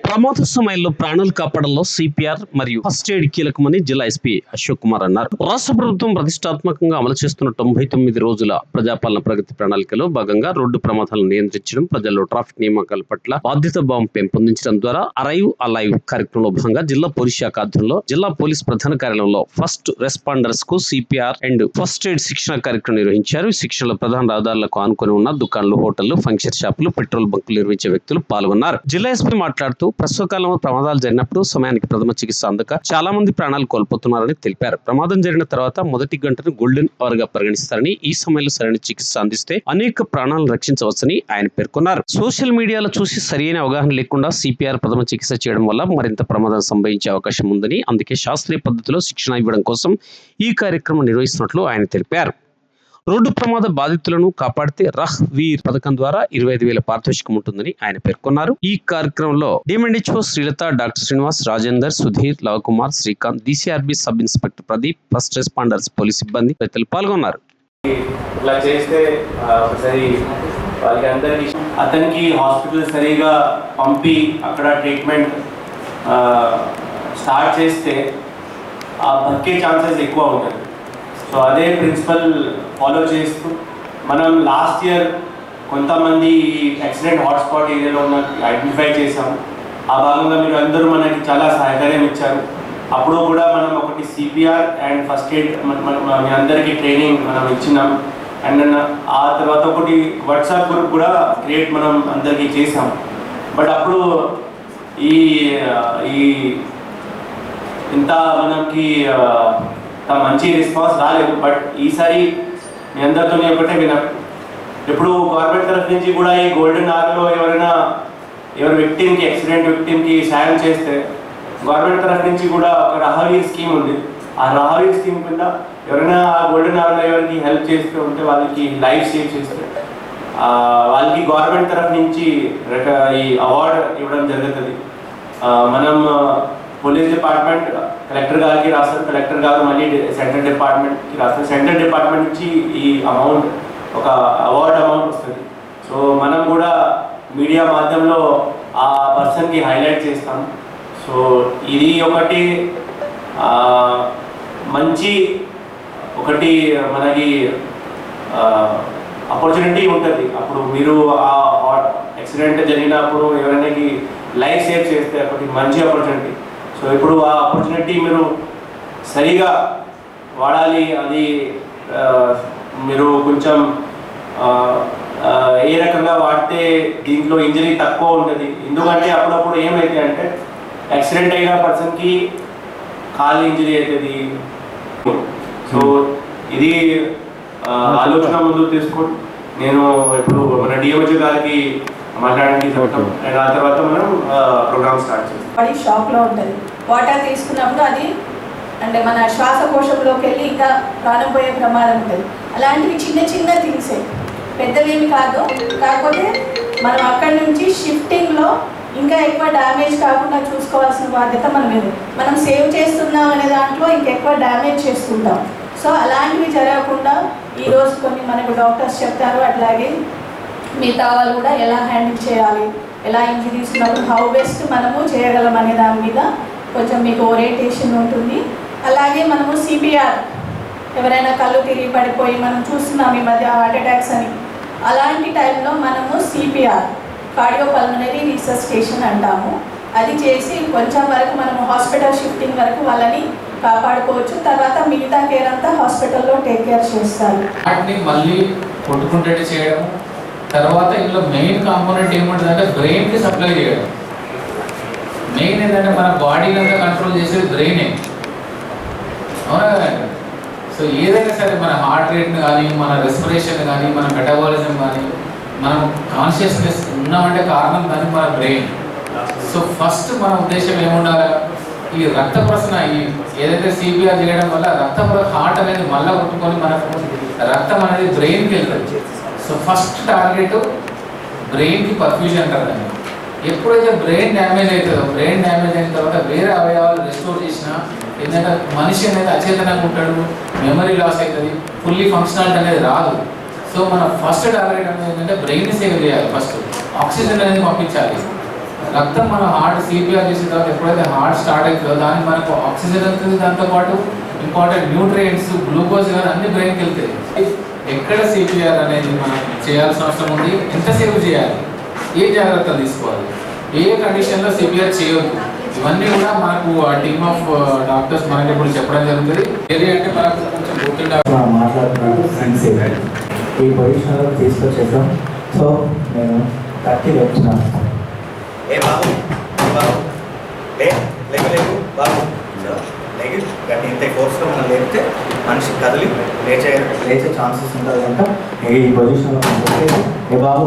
ప్రమాద సమయంలో ప్రాణాలు కాపాడంలో సిపిఆర్ మరియు ఫస్ట్ ఎయిడ్ కీలకమని జిల్లా ఎస్పీ అశోక్ కుమార్ అన్నారు. రాష్ట్ర ప్రభుత్వం ప్రతిష్టాత్మకంగా అమలు చేస్తున్న 99 రోజుల ప్రజాపాలన ప్రగతి ప్రణాళికలో భాగంగా రోడ్డు ప్రమాదాలను నియంత్రించడం, ప్రజల్లో ట్రాఫిక్ నియామకాల పట్ల బాధ్యత భావం పెంపొందించడం ద్వారా అరైవ్ అలైవ్ కార్యక్రమంలో భాగంగా జిల్లా పోలీస్ శాఖ ఆధ్వర్యంలో జిల్లా పోలీస్ ప్రధాన కార్యాలయంలో ఫస్ట్ రెస్పాండర్స్ కు సిపిఆర్ అండ్ ఫస్ట్ ఎయిడ్ శిక్షణ కార్యక్రమం నిర్వహించారు. ఈ శిక్షణలో ప్రధాన రహదారులకు ఆనుకొని ఉన్న దుకాణాలు, హోటళ్లు, ఫంక్షన్ షాపులు, పెట్రోల్ బంకులు నిర్వహించే వ్యక్తులు పాల్గొన్నారు. జిల్లా ఎస్పీ మాట్లాడుతూ ప్రస్తుత కాలంలో ప్రమాదాలు జరిగినప్పుడు సమయానికి ప్రథమ చికిత్స అందక చాలా మంది ప్రాణాలు కోల్పోతున్నారని తెలిపారు. ప్రమాదం జరిగిన తర్వాత మొదటి గంటను గోల్డెన్ అవర్ గా పరిగణిస్తారని, ఈ సమయంలో సరైన చికిత్స అందిస్తే అనేక ప్రాణాలను రక్షించవచ్చని ఆయన పేర్కొన్నారు. సోషల్ మీడియాలో చూసి సరైన అవగాహన లేకుండా సిపిఆర్ ప్రథమ చికిత్స చేయడం వల్ల మరింత ప్రమాదం సంభవించే అవకాశం ఉందని, అందుకే శాస్త్రీయ పద్ధతిలో శిక్షణ ఇవ్వడం కోసం ఈ కార్యక్రమం నిర్వహిస్తున్నట్లు ఆయన తెలిపారు. రోడ్డు ప్రమాద బాధితులను కాపాడితే రహ్ వీర్ పథకం ద్వారా 25,000 పారితోషికం ఉంటుందని ఆయన పేర్కొన్నారు. ఈ కార్యక్రమంలో DM&HO Srilatha, doctor Srinivas, Rajender, Sudheer, Lavakumar, Srikanth, DCRB sub inspector Pradeep, first responders police సిబ్బంది తదితరులు పాల్గొన్నారు. అతనికి హాస్పిటల్ సరిగా పంపి అక్కడ ట్రీట్మెంట్ స్టార్ట్ చేస్తే ఆ బతికే ఛాన్సెస్ ఎక్కువ ఉంటుంది. సో అదే ప్రిన్సిపల్ ఫాలో చేస్తూ మనం లాస్ట్ ఇయర్ కొంతమంది యాక్సిడెంట్ హాట్స్పాట్ ఏరియాలో ఉన్న ఐడెంటిఫై చేసాము. ఆ భాగంగా మీరు అందరూ మనకి చాలా సహకారం ఇచ్చారు. అప్పుడు కూడా మనం ఒకటి సిపిఆర్ అండ్ ఫస్ట్ ఎయిడ్ మీ అందరికీ ట్రైనింగ్ మనం ఇచ్చినాం. అండ్ ఆ తర్వాత ఒకటి వాట్సాప్ గ్రూప్ కూడా క్రియేట్ మనం అందరికీ చేసాం. బట్ అప్పుడు ఈ ఇంత మనకి మంచి రెస్పాన్స్ రాలేదు. బట్ ఈసారి మీ అందరితో ఒకటే విన్నా, ఇప్పుడు గవర్నమెంట్ తరఫు నుంచి కూడా ఈ గోల్డెన్ అవర్లో ఎవరు విక్టిమ్కి, యాక్సిడెంట్ విక్టిమ్కి సాయం చేస్తే గవర్నమెంట్ తరఫు నుంచి కూడా ఒక రహవీర్ స్కీమ్ ఉంది. ఆ రహవీర్ స్కీమ్ కింద ఎవరైనా ఆ గోల్డెన్ అవర్లో ఎవరికి హెల్ప్ చేస్తూ ఉంటే వాళ్ళకి లైఫ్ సేవ్ చేస్తే వాళ్ళకి గవర్నమెంట్ తరఫు నుంచి ఈ అవార్డు ఇవ్వడం జరుగుతుంది. మనం పోలీస్ డిపార్ట్మెంట్ కలెక్టర్ గారికి రాస్తారు, కలెక్టర్ గారు మళ్ళీ సెంట్రల్ డిపార్ట్మెంట్కి రాస్తారు, సెంట్రల్ డిపార్ట్మెంట్ నుంచి ఈ అమౌంట్ ఒక అవార్డ్ అమౌంట్ వస్తుంది. సో మనం కూడా మీడియా మాధ్యమంలో ఆ పర్సన్కి హైలైట్ చేస్తాం. సో ఇది ఒకటి మంచి ఒకటి మనకి ఆపర్చునిటీ ఉంటుంది. అప్పుడు మీరు ఆ యాక్సిడెంట్ జరిగినప్పుడు ఎవరైనా లైఫ్ సేవ్ చేస్తే ఒకటి మంచి ఆపర్చునిటీ. సో ఇప్పుడు ఆ ఆపర్చునిటీ మీరు సరిగా వాడాలి. అది మీరు కొంచెం ఏ రకంగా వాడితే దీంట్లో ఇంజరీ తక్కువ ఉంటుంది. ఎందుకంటే అప్పుడప్పుడు ఏమైతే అంటే యాక్సిడెంట్ అయిన పర్సన్కి కాలు ఇంజరీ అవుతుంది. సో ఇది ఆలోచన ముందు తీసుకోండి. నేను ఇప్పుడు మన డిఎంహెచ్ఓ గారికి మాట్లాడడానికి చెప్తాం. ఆ తర్వాత మనం ప్రోగ్రామ్ స్టార్ట్ చేస్తాం. బాడీ షాక్లో ఉంటుంది. వాటర్ తీసుకున్నప్పుడు అది అంటే మన శ్వాసకోశంలోకి వెళ్ళి ఇంకా ప్రాణం పోయే ప్రమాదం ఉంటుంది. అలాంటివి చిన్న చిన్న థింగ్సే, పెద్దవేమి కాదు. కాకపోతే మనం అక్కడి నుంచి షిఫ్టింగ్లో ఇంకా ఎక్కువ డ్యామేజ్ కాకుండా చూసుకోవాల్సిన బాధ్యత మనం సేవ్ చేస్తున్నాం అనే దాంట్లో ఇంకెక్కువ డ్యామేజ్ చేస్తుంటాం. సో అలాంటివి జరగకుండా ఈరోజు కొన్ని మనకు డాక్టర్స్ చెప్తారు. అట్లాగే మిగతా వాళ్ళు కూడా ఎలా హ్యాండిల్ చేయాలి, ఎలా ఇంజరీస్ ఉన్నప్పుడు హౌ బెస్ట్ మనము చేయగలం అనే దాని మీద కొంచెం మీకు ఓరియంటేషన్ ఉంటుంది. అలాగే మనము సిపిఆర్, ఎవరైనా కళ్ళు తిరిగి పడిపోయి మనం చూస్తున్నాం ఈ మధ్య హార్ట్ అటాక్స్ అని, అలాంటి టైంలో మనము సిపిఆర్ కార్డియోపల్మనరీ రిససిటేషన్ అంటాము. అది చేసి కొంచెం వరకు మనము హాస్పిటల్ షిఫ్టింగ్ వరకు వాళ్ళని కాపాడుకోవచ్చు. తర్వాత మిగతా కేర్ అంతా హాస్పిటల్లో టేక్ కేర్ చేస్తారు. వాటిని మళ్ళీ కొట్టుకుంటే చేయడం. తర్వాత ఇందులో మెయిన్ కాంపోనెంట్ ఏముంటుంది అంటే బ్రెయిన్కి సప్లై చేయడం. మెయిన్ ఏంటంటే మన బాడీని అంతా కంట్రోల్ చేసేది బ్రెయినే, అవునా కదండి? సో ఏదైనా సరే మన హార్ట్ రేట్ని కానీ, మన రెస్పిరేషన్ కానీ, మన మెటబాలిజం కానీ, మనం కాన్షియస్నెస్ ఉన్నామంటే కారణం కానీ మన బ్రెయిన్. సో ఫస్ట్ మన ఉద్దేశం ఏముండాలి, ఈ రక్త ప్రసరణ ఏదైతే సిపిఆర్ చేయడం వల్ల హార్ట్ అనేది మళ్ళీ కొట్టుకొని మనకు రక్తం అనేది బ్రెయిన్కి వెళ్తుంది. సో ఫస్ట్ టార్గెట్ బ్రెయిన్కి పర్ఫ్యూజన్ అంటారు దాన్ని. ఎప్పుడైతే బ్రెయిన్ డ్యామేజ్ అవుతుందో, బ్రెయిన్ డ్యామేజ్ అయిన తర్వాత వేరే అవయవాలు రెస్టోర్ చేసినా ఏంటంటే మనిషి అనేది అచేతనంగా ఉంటాడు, మెమరీ లాస్ అవుతుంది, ఫుల్లీ ఫంక్షనాలిటీ అనేది రాదు. సో మన ఫస్ట్ టార్గెట్ అనేది ఏంటంటే బ్రెయిన్ని సేవ్ చేయాలి. ఫస్ట్ ఆక్సిజన్ అనేది పంపించాలి. రక్తం మన హార్ట్ సిపిఆర్ చేసిన తర్వాత ఎప్పుడైతే హార్ట్ స్టార్ట్ అవుతుందో దానికి మనకు ఆక్సిజన్ వెళ్తుంది, దాంతోపాటు ఇంపార్టెంట్ న్యూట్రియంట్స్ గ్లూకోజ్ కానీ అన్ని బ్రెయిన్కి వెళ్తాయి. ఎక్కడ సిపిఆర్ అనేది మనం చేయాల్సిన అవసరం ఉంది, ఎంతసేపు చేయాలి, ఏ జాగ్రత్తలు తీసుకోవాలి, ఏ కండిషన్లో సిపిఆర్ చేయొద్దు, ఇవన్నీ కూడా మనకు ఆ టీమ్ ఆఫ్ డాక్టర్స్ మనకి ఇప్పుడు చెప్పడం జరుగుతుంది. ఏది అంటే మనకు కొంచెం గుర్తుండే మాట్లాడుతున్నాను సిన్సియర్ ఈ పొజిషన్లో తీసుకొచ్చేసాం. సో నేను 30 వెళ్తున్నాను. ఏ బాబు బాబు లేవు బాబు లేగి కానీ ఇంత ఫోర్స్లో మనం లేపితే మనిషి కదిలి లేచే ఛాన్సెస్ ఉంటుంది కనుక ఈ పొజిషన్లో ఏ బాబు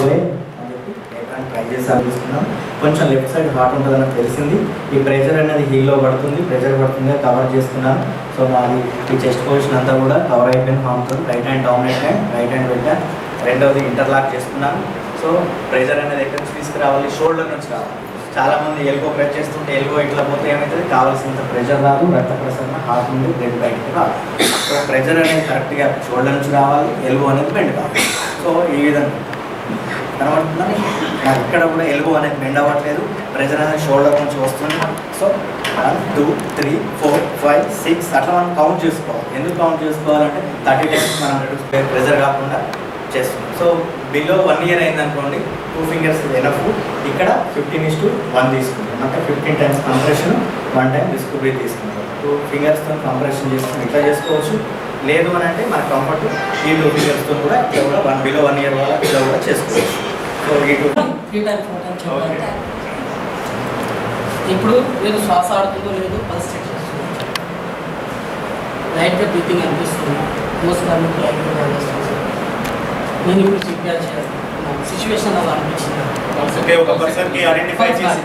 లే అని చెప్పి లేపడానికి ట్రై చేసి తీసుకున్నాం. కొంచెం లెఫ్ట్ సైడ్ హార్ట్ ఉంటుందని తెలిసింది. ఈ ప్రెషర్ అనేది హీల్లో పడుతుంది, ప్రెషర్ పడుతుంది కవర్ చేసుకున్నాను. సో నాది ఈ చెస్ట్ పొజిషన్ అంతా కూడా కవర్ అయిపోయిన హామ్తో right hand dominate hand, right hand పెట్టాను, రెండవది ఇంటర్లాక్ చేసుకున్నాను. సో ప్రెషర్ అనేది ఎక్కడి నుంచి తీసుకురావాలి, షోల్డర్ నుంచి రావాలి. చాలామంది ఎల్బో ప్రెస్ చేస్తుంటే ఎల్బో ఇట్లా పోతే ఏమవుతుంది, కావాల్సినంత ప్రెషర్ రాదు, రక్త ప్రసరణ హార్ట్ నుండి బ్లడ్ బయటకు రాదు. సో ప్రెషర్ అనేది కరెక్ట్గా షోల్డర్ నుంచి రావాలి, ఎల్బో అనేది బెండ్ కావాలి. సో ఈ విధంగా కనబడుతుందని నాకు ఇక్కడ కూడా ఎల్బో అనేది బెండ్ అవ్వట్లేదు, ప్రెషర్ అనేది షోల్డర్ నుంచి వస్తుంది. సో 1 2 3 4 5 6 అట్లా మనం కౌంట్ చేసుకోవాలి. ఎందుకు కౌంట్ చేసుకోవాలంటే 30 టైమ్స్ మనం ప్రెషర్ కాకుండా చేస్తున్నాం. సో బిలో 1 ఇయర్ అయిందనుకోండి 2 ఫింగర్స్ ఎనఫ్. ఇక్కడ 15:1 తీసుకుంటాం, అంటే 15 times compression, 1 time rescue breath తీసుకుంటాం. 2 ఫింగర్స్తో కంప్రెషన్ చేసుకుని ఇట్లా చేసుకోవచ్చు. లేదు అని అంటే మన కంఫర్ట్ ఈ 2 ఫింగర్స్తో కూడా ఇట్లా కూడా బిలో 1 ఇయర్ వాళ్ళ ఇట్లా కూడా చేసుకోవచ్చు. సో ఈ 2 ఇప్పుడు నేను శ్వాస ఆడుతుందో లేదో పల్స్ చెక్ చేస్తున్నాను. లైట్గా బ్రీతింగ్ అనిపిస్తుంది, మోసుకొని లైట్గా అనిపిస్తుంది. నేను ఇప్పుడు సిపిఆర్ చేస్తున్నాను. సిచ్యువేషన్ అలా అనిపించింది. ఒక పర్సన్కి ఐడెంటిఫై చేసి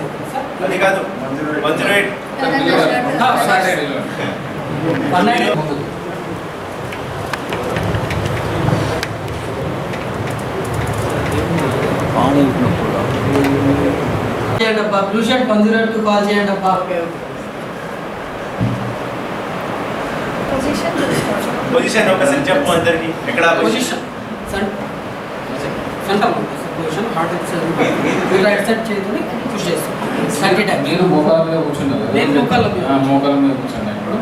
అది కాదు చేయండి అబ్బా, బ్లూ షర్ట్ 102 కాల్ చేయండి అబ్బా. పొజిషన్ ఒకసారి చెప్పు అందరికి. ఎక్కడ position centre position heart right side చేతుని పుష్ చేస్తాం. 30 టైమ్స్. మీరు మోకాల మీద కూర్చున్నారు, నేను మోకాళ్ళ మీద కూర్చున్నా. ఇప్పుడు